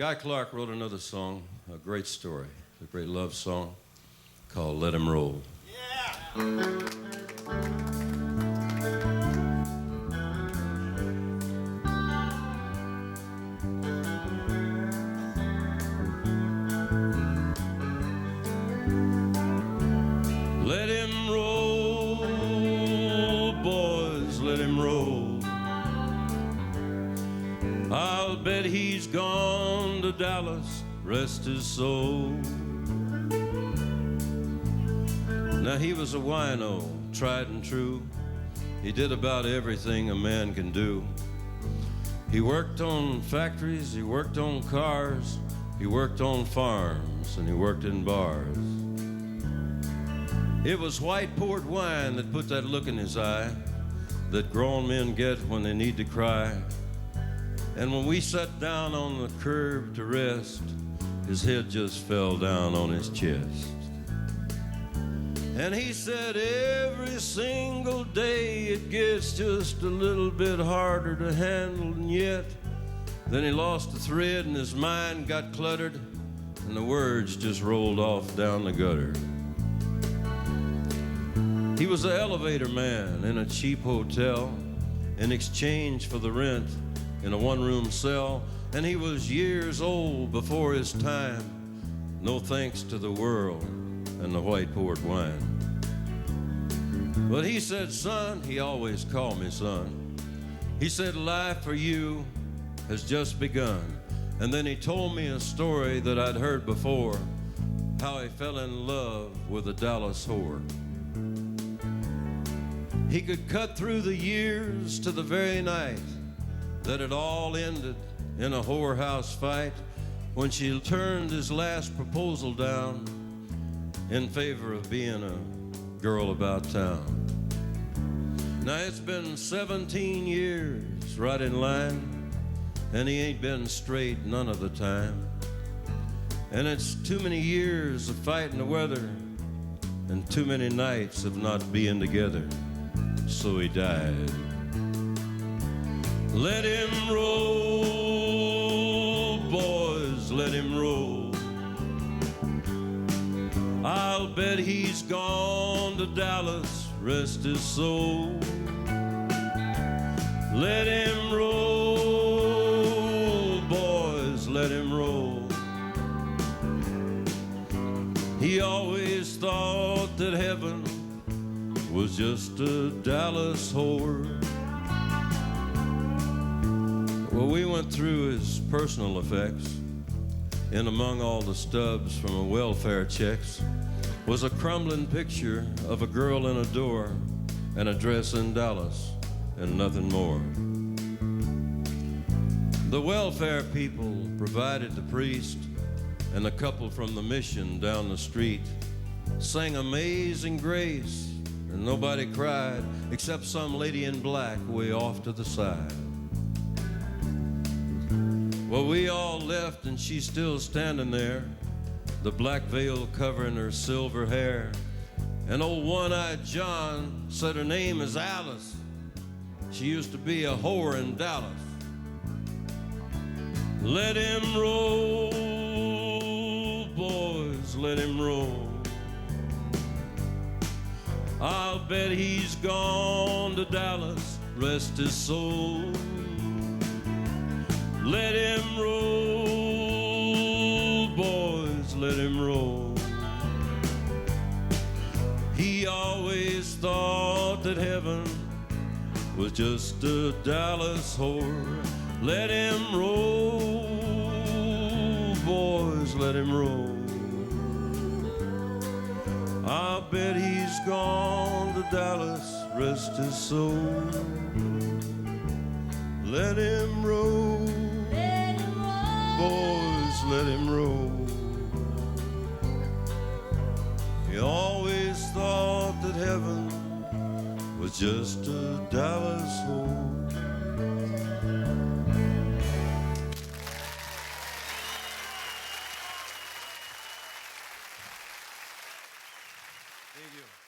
Guy Clark wrote another song, a great story, a great love song called Let Him Roll. Let him roll, boys, let him roll. I'll bet he's gone to Dallas, rest his soul. Now he was a wino, tried and true. He did about everything a man can do. He worked on factories, he worked on cars, he worked on farms, and he worked in bars. It was white port wine that put that look in his eye that grown men get when they need to cry. And when we sat down on the curb to rest, his head just fell down on his chest. And he said, every single day it gets just a little bit harder to handle, and yet then he lost the thread and his mind got cluttered and the words just rolled off down the gutter. He was an elevator man in a cheap hotel in exchange for the rent in a one-room cell, and he was years old before his time, no thanks to the world and the white port wine. But he said, son, he always called me son, he said, life for you has just begun. And then he told me a story that I'd heard before, how he fell in love with a Dallas whore. He could cut through the years to the very night that it all ended in a whorehouse fight when she turned his last proposal down in favor of being a girl about town. Now it's been 17 years right in line, and he ain't been straight none of the time. And it's too many years of fighting the weather and too many nights of not being together. So he died. Let him roll, boys, let him roll. I'll bet he's gone to Dallas, rest his soul. Let him roll, boys, let him roll. He always thought that heaven was just a Dallas whore. Well, we went through his personal effects, and among all the stubs from a welfare checks was a crumbling picture of a girl in a door and a dress in Dallas and nothing more. The welfare people provided the priest, and the couple from the mission down the street sang Amazing Grace, and nobody cried except some lady in black way off to the side. Well, we all left and she's still standing there, the black veil covering her silver hair. And old one-eyed John said her name is Alice. She used to be a whore in Dallas. Let him roll, boys, let him roll. I'll bet he's gone to Dallas, rest his soul. Let him roll, boys, let him roll. He always thought that heaven was just a Dallas whore. Let him roll, boys, let him roll. I'll bet he's gone to Dallas, rest his soul. Let him roll, boys, let him roll. He always thought that heaven was just a Dallas whore. Thank you.